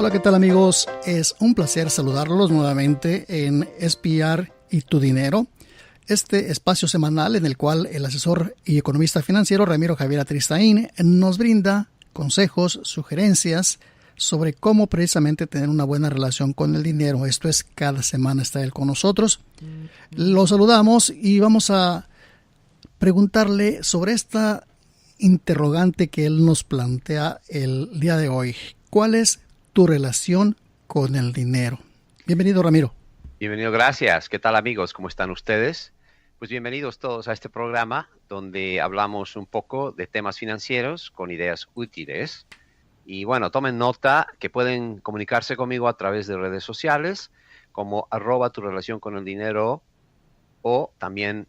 Hola, ¿qué tal amigos? Es un placer saludarlos nuevamente en Espiar y tu Dinero, este espacio semanal en el cual el asesor y economista financiero Ramiro Javier Atristain nos brinda consejos, sugerencias sobre cómo precisamente tener una buena relación con el dinero. Esto es, cada semana está él con nosotros. Lo saludamos y vamos a preguntarle sobre esta interrogante que él nos plantea el día de hoy. ¿Cuál es tu relación con el dinero? Bienvenido, Ramiro. Bienvenido, gracias. ¿Qué tal, amigos? ¿Cómo están ustedes? Pues bienvenidos todos a este programa donde hablamos un poco de temas financieros con ideas útiles. Y bueno, tomen nota que pueden comunicarse conmigo a través de redes sociales como @turelacionconeldinero o también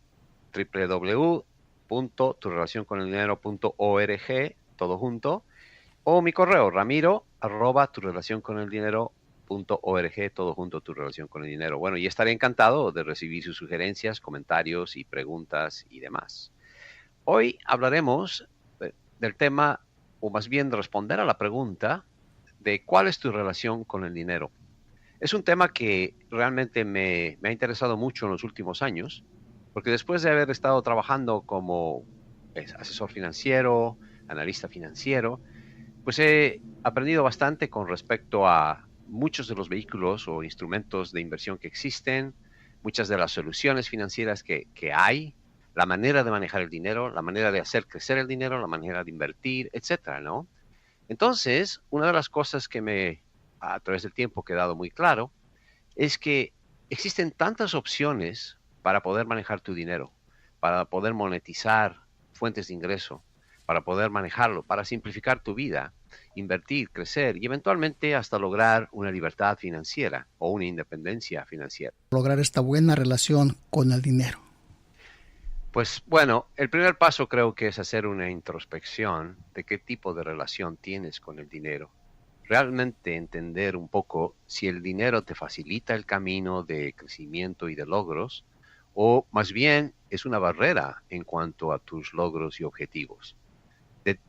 www.turelacionconeldinero.org, todo junto, o mi correo ramiro@turelacionconeldinero.org, todo junto, tu relación con el dinero. Bueno, y estaré encantado de recibir sus sugerencias, comentarios y preguntas y demás. Hoy hablaremos del tema, o más bien de responder a la pregunta de cuál es tu relación con el dinero. Es un tema que realmente me ha interesado mucho en los últimos años, porque después de haber estado trabajando como asesor financiero, analista financiero, pues he aprendido bastante con respecto a muchos de los vehículos o instrumentos de inversión que existen, muchas de las soluciones financieras que hay, la manera de manejar el dinero, la manera de hacer crecer el dinero, la manera de invertir, etcétera, ¿no? Entonces, una de las cosas que a través del tiempo, ha quedado muy claro, es que existen tantas opciones para poder manejar tu dinero, para poder monetizar fuentes de ingreso, para poder manejarlo, para simplificar tu vida, invertir, crecer y eventualmente hasta lograr una libertad financiera o una independencia financiera. Lograr esta buena relación con el dinero. Pues bueno, el primer paso creo que es hacer una introspección de qué tipo de relación tienes con el dinero. Realmente entender un poco si el dinero te facilita el camino de crecimiento y de logros, o más bien es una barrera en cuanto a tus logros y objetivos.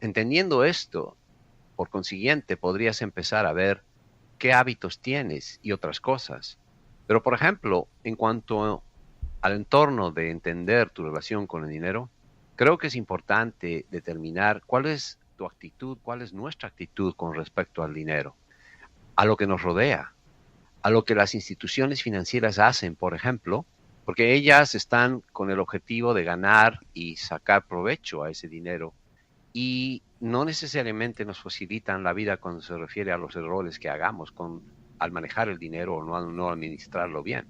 Entendiendo esto, por consiguiente, podrías empezar a ver qué hábitos tienes y otras cosas. Pero, por ejemplo, en cuanto al entorno de entender tu relación con el dinero, creo que es importante determinar cuál es tu actitud, cuál es nuestra actitud con respecto al dinero, a lo que nos rodea, a lo que las instituciones financieras hacen, por ejemplo, porque ellas están con el objetivo de ganar y sacar provecho a ese dinero y no necesariamente nos facilitan la vida cuando se refiere a los errores que hagamos al manejar el dinero o no administrarlo bien.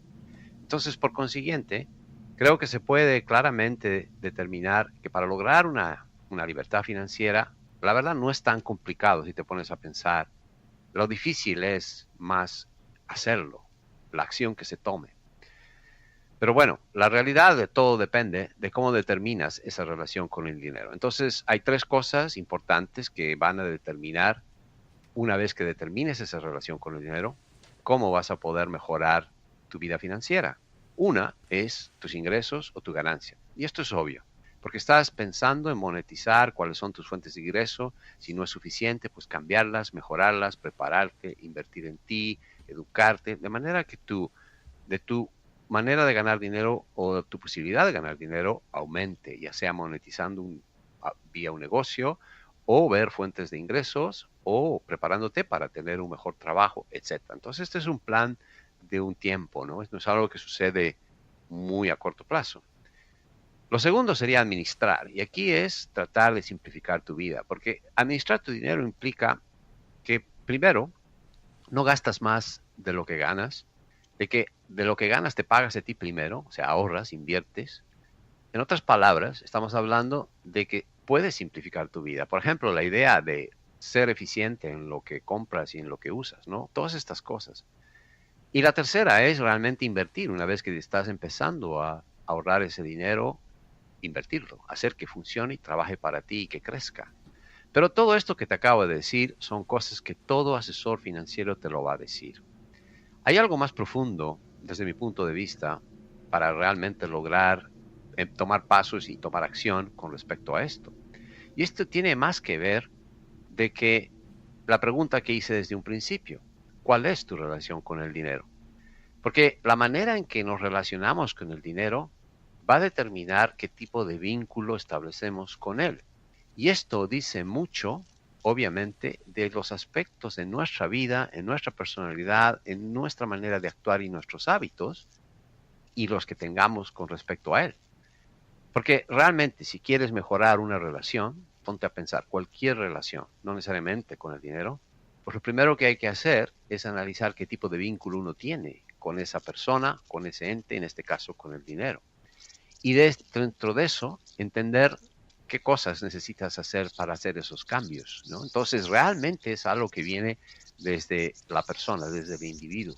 Entonces, por consiguiente, creo que se puede claramente determinar que para lograr una libertad financiera, la verdad no es tan complicado si te pones a pensar. Lo difícil es más hacerlo, la acción que se tome. Pero bueno, la realidad de todo depende de cómo determinas esa relación con el dinero. Entonces, hay tres cosas importantes que van a determinar, una vez que determines esa relación con el dinero, cómo vas a poder mejorar tu vida financiera. Una es tus ingresos o tu ganancia. Y esto es obvio, porque estás pensando en monetizar cuáles son tus fuentes de ingreso. Si no es suficiente, pues cambiarlas, mejorarlas, prepararte, invertir en ti, educarte, de manera que de tu manera de ganar dinero o tu posibilidad de ganar dinero aumente, ya sea monetizando vía un negocio, o ver fuentes de ingresos, o preparándote para tener un mejor trabajo, etcétera. Entonces, este es un plan de un tiempo, ¿no? Esto no es algo que sucede muy a corto plazo. Lo segundo sería administrar, y aquí es tratar de simplificar tu vida, porque administrar tu dinero implica que, primero, no gastas más de lo que ganas, de lo que ganas te pagas a ti primero, o sea, ahorras, inviertes. En otras palabras, estamos hablando de que puedes simplificar tu vida. Por ejemplo, la idea de ser eficiente en lo que compras y en lo que usas, ¿no? Todas estas cosas. Y la tercera es realmente invertir. Una vez que estás empezando a ahorrar ese dinero, invertirlo, hacer que funcione y trabaje para ti y que crezca. Pero todo esto que te acabo de decir son cosas que todo asesor financiero te lo va a decir. Hay algo más profundo, desde mi punto de vista, para realmente lograr tomar pasos y tomar acción con respecto a esto. Y esto tiene más que ver de que la pregunta que hice desde un principio. cuál es tu relación con el dinero. Porque la manera en que nos relacionamos con el dinero va a determinar qué tipo de vínculo establecemos con él. Y esto dice mucho, obviamente, de los aspectos de nuestra vida, en nuestra personalidad, en nuestra manera de actuar y nuestros hábitos, y los que tengamos con respecto a él. Porque realmente si quieres mejorar una relación, ponte a pensar, cualquier relación, no necesariamente con el dinero, pues lo primero que hay que hacer es analizar qué tipo de vínculo uno tiene con esa persona, con ese ente, en este caso con el dinero. Y dentro de eso, entender qué cosas necesitas hacer para hacer esos cambios, ¿no? Entonces, realmente es algo que viene desde la persona, desde el individuo.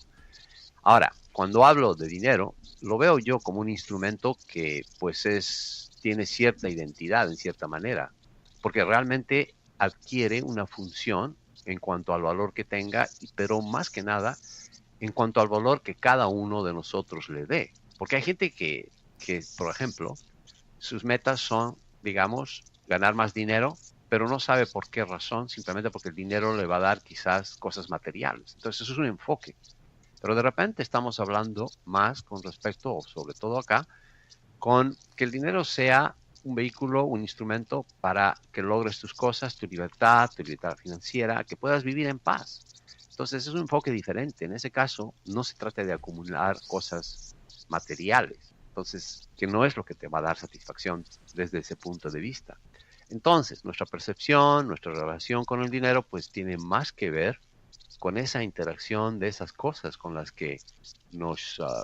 Ahora, cuando hablo de dinero, lo veo yo como un instrumento que tiene cierta identidad en cierta manera, porque realmente adquiere una función en cuanto al valor que tenga, pero más que nada en cuanto al valor que cada uno de nosotros le dé. Porque hay gente que, por ejemplo, sus metas son, digamos, ganar más dinero, pero no sabe por qué razón, simplemente porque el dinero le va a dar quizás cosas materiales. Entonces, eso es un enfoque. Pero de repente estamos hablando más con respecto, o sobre todo acá, con que el dinero sea un vehículo, un instrumento para que logres tus cosas, tu libertad financiera, que puedas vivir en paz. Entonces es un enfoque diferente. En ese caso, no se trata de acumular cosas materiales. Entonces, que no es lo que te va a dar satisfacción desde ese punto de vista. Entonces, nuestra percepción, nuestra relación con el dinero, pues tiene más que ver con esa interacción de esas cosas con las que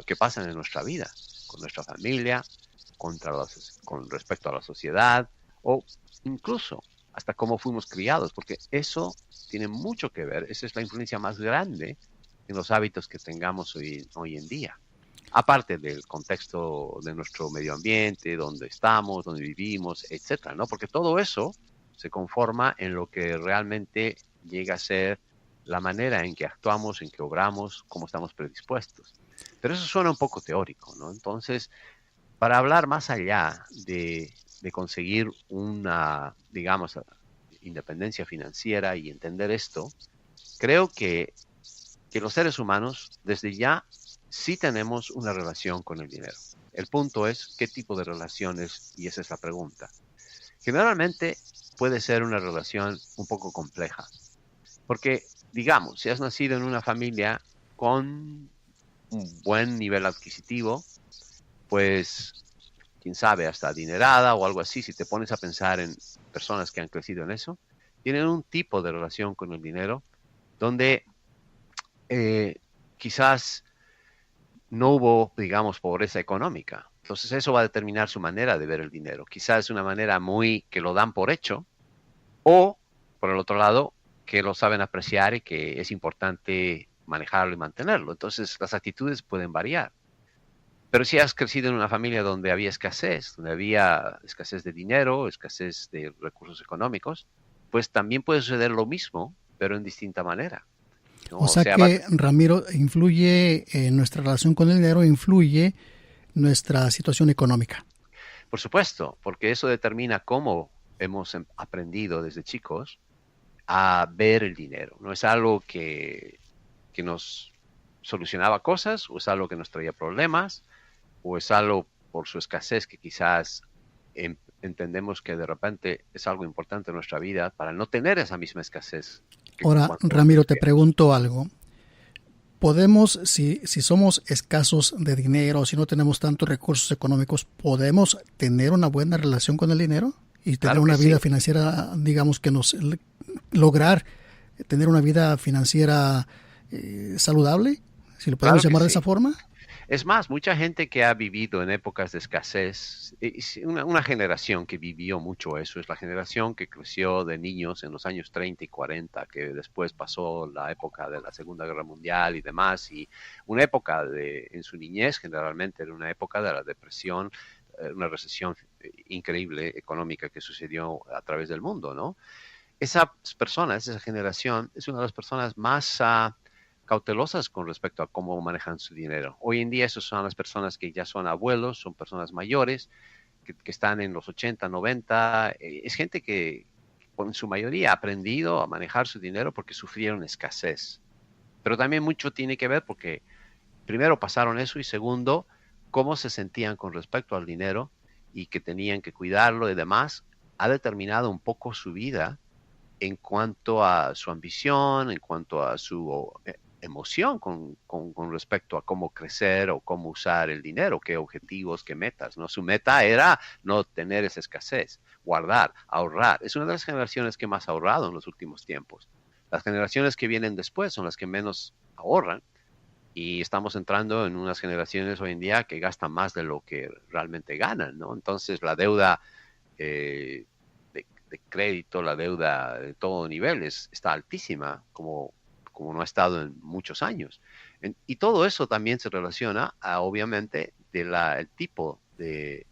que pasan en nuestra vida, con nuestra familia, con respecto a la sociedad o incluso hasta cómo fuimos criados, porque eso tiene mucho que ver, esa es la influencia más grande en los hábitos que tengamos hoy en día. Aparte del contexto de nuestro medio ambiente, donde estamos, donde vivimos, etcétera, ¿no? Porque todo eso se conforma en lo que realmente llega a ser la manera en que actuamos, en que obramos, cómo estamos predispuestos. Pero eso suena un poco teórico, ¿no? Entonces, para hablar más allá de conseguir una, digamos, independencia financiera y entender esto, creo que los seres humanos desde ya sí tenemos una relación con el dinero. El punto es qué tipo de relaciones, y esa es la pregunta. Generalmente puede ser una relación un poco compleja, porque, digamos, si has nacido en una familia con un buen nivel adquisitivo, pues, quién sabe, hasta adinerada o algo así, si te pones a pensar en personas que han crecido en eso, tienen un tipo de relación con el dinero donde quizás no hubo, digamos, pobreza económica. Entonces eso va a determinar su manera de ver el dinero. Quizás es una manera muy que lo dan por hecho, o, por el otro lado, que lo saben apreciar y que es importante manejarlo y mantenerlo. Entonces las actitudes pueden variar. Pero si has crecido en una familia donde había escasez de dinero, escasez de recursos económicos, pues también puede suceder lo mismo, pero en distinta manera, ¿no? O O sea sea, que, Ramiro, influye en nuestra relación con el dinero, influye nuestra situación económica. por supuesto, porque eso determina cómo hemos aprendido desde chicos a ver el dinero. No es algo que nos solucionaba cosas, o es algo que nos traía problemas, o es algo por su escasez que quizás entendemos que de repente es algo importante en nuestra vida para no tener esa misma escasez que Ahora, cuando Ramiro, te tendríamos. pregunto algo. ¿Podemos, si somos escasos de dinero, si no tenemos tantos recursos económicos, podemos tener una buena relación con el dinero y tener Claro que una vida sí, financiera, digamos, que nos lograr tener una vida financiera saludable, si lo podemos claro que llamar de esa sí. forma? Es más, mucha gente que ha vivido en épocas de escasez, es una generación que vivió mucho eso, es la generación que creció de niños en los años 30 y 40, que después pasó la época de la Segunda Guerra Mundial y demás, y una época en su niñez generalmente era una época de la depresión, una recesión increíble económica que sucedió a través del mundo, ¿no? Esas personas, esa generación, es una de las personas más cautelosas con respecto a cómo manejan su dinero. Hoy en día, esas son las personas que ya son abuelos, son personas mayores, que están en los 80, 90. Es gente que, en su mayoría, ha aprendido a manejar su dinero porque sufrieron escasez. Pero también mucho tiene que ver porque primero pasaron eso y segundo, cómo se sentían con respecto al dinero y que tenían que cuidarlo y demás, ha determinado un poco su vida en cuanto a su ambición, en cuanto a su emoción con respecto a cómo crecer o cómo usar el dinero, qué objetivos, qué metas, ¿no? Su meta era no tener esa escasez, guardar, ahorrar. Es una de las generaciones que más ha ahorrado en los últimos tiempos. Las generaciones que vienen después son las que menos ahorran y estamos entrando en unas generaciones hoy en día que gastan más de lo que realmente ganan, ¿no? Entonces la deuda eh, de crédito, la deuda de todo nivel está altísima, como no ha estado en muchos años. Y todo eso también se relaciona obviamente, el tipo de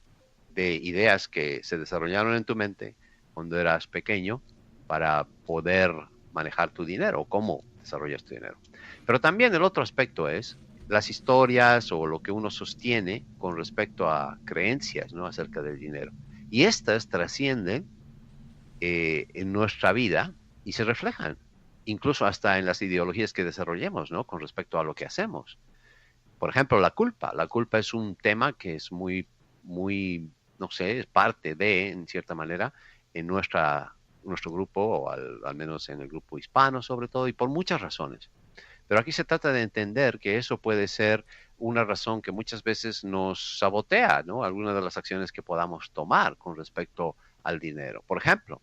ideas que se desarrollaron en tu mente cuando eras pequeño para poder manejar tu dinero, o cómo desarrollas tu dinero. Pero también el otro aspecto es las historias o lo que uno sostiene con respecto a creencias, ¿no? Acerca del dinero. Y estas trascienden en nuestra vida y se reflejan incluso hasta en las ideologías que desarrollemos, ¿no? Con respecto a lo que hacemos. Por ejemplo, la culpa. La culpa es un tema que es muy, no sé, es parte de, en cierta manera, en nuestro grupo, o al menos en el grupo hispano sobre todo, y por muchas razones. Pero aquí se trata de entender que eso puede ser una razón que muchas veces nos sabotea, ¿no? Algunas de las acciones que podamos tomar con respecto al dinero. Por ejemplo,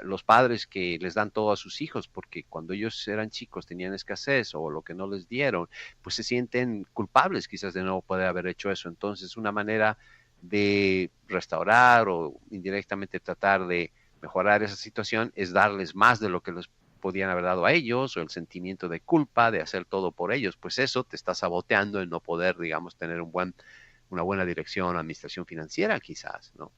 los padres que les dan todo a sus hijos porque cuando ellos eran chicos tenían escasez o lo que no les dieron, pues se sienten culpables quizás de no poder haber hecho eso. Entonces, una manera de restaurar o indirectamente tratar de mejorar esa situación es darles más de lo que les podían haber dado a ellos, o el sentimiento de culpa de hacer todo por ellos, pues eso te está saboteando en no poder, digamos, tener una buena dirección, administración financiera quizás, ¿no?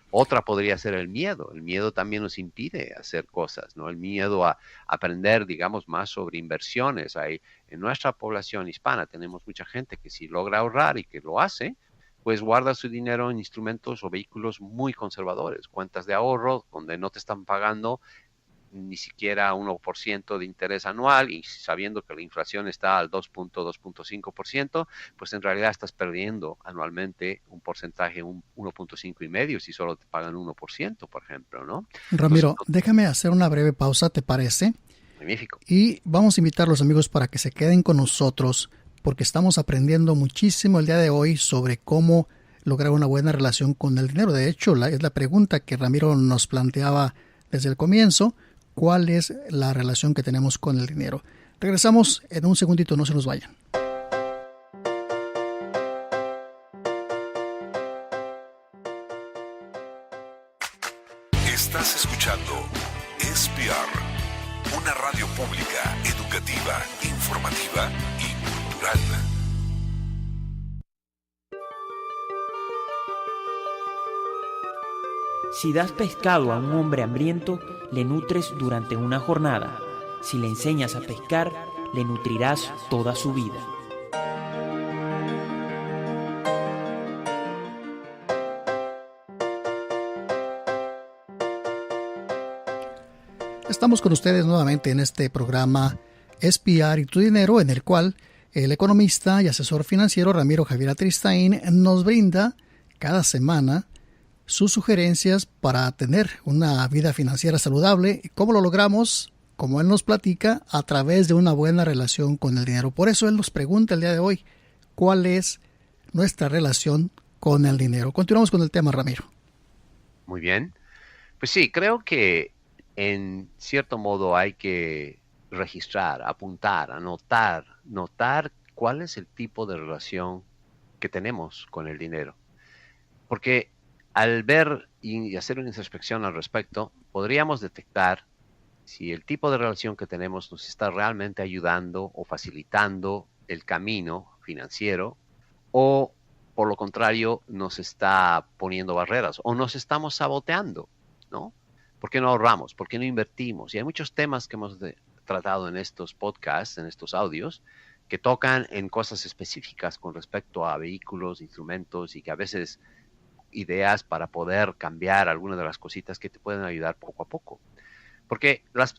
Otra podría ser el miedo. El miedo también nos impide hacer cosas, ¿no? El miedo a aprender, digamos, más sobre inversiones. En nuestra población hispana tenemos mucha gente que si logra ahorrar y que lo hace, pues guarda su dinero en instrumentos o vehículos muy conservadores, cuentas de ahorro donde no te están pagando ni siquiera 1% de interés anual, y sabiendo que la inflación está al 2.5%, pues en realidad estás perdiendo anualmente un porcentaje, un 1.5 y medio, si solo te pagan 1%, por ejemplo, ¿no? Entonces, Ramiro, déjame hacer una breve pausa, ¿te parece? magnífico. Y vamos a invitar a los amigos para que se queden con nosotros, porque estamos aprendiendo muchísimo el día de hoy sobre cómo lograr una buena relación con el dinero. De hecho, es la pregunta que Ramiro nos planteaba desde el comienzo: ¿cuál es la relación que tenemos con el dinero? Regresamos en un segundito, no se nos vayan. Estás escuchando SPR, una radio pública, educativa, informativa y cultural. Si das pescado a un hombre hambriento, le nutres durante una jornada. Si le enseñas a pescar, le nutrirás toda su vida. Estamos con ustedes nuevamente en este programa Espiar y tu dinero, en el cual el economista y asesor financiero Ramiro Javier Atristain nos brinda cada semana sus sugerencias para tener una vida financiera saludable. ¿Y cómo lo logramos? Como él nos platica, a través de una buena relación con el dinero. Por eso él nos pregunta el día de hoy, ¿cuál es nuestra relación con el dinero? Continuamos con el tema, Ramiro. Muy bien. Pues sí, creo que en cierto modo hay que registrar, apuntar, notar cuál es el tipo de relación que tenemos con el dinero. Porque al ver y hacer una introspección al respecto, podríamos detectar si el tipo de relación que tenemos nos está realmente ayudando o facilitando el camino financiero, o por lo contrario nos está poniendo barreras o nos estamos saboteando, ¿no? ¿Por qué no ahorramos? ¿Por qué no invertimos? Y hay muchos temas que hemos tratado en estos podcasts, en estos audios, que tocan en cosas específicas con respecto a vehículos, instrumentos, y que a veces ideas para poder cambiar algunas de las cositas que te pueden ayudar poco a poco. Porque las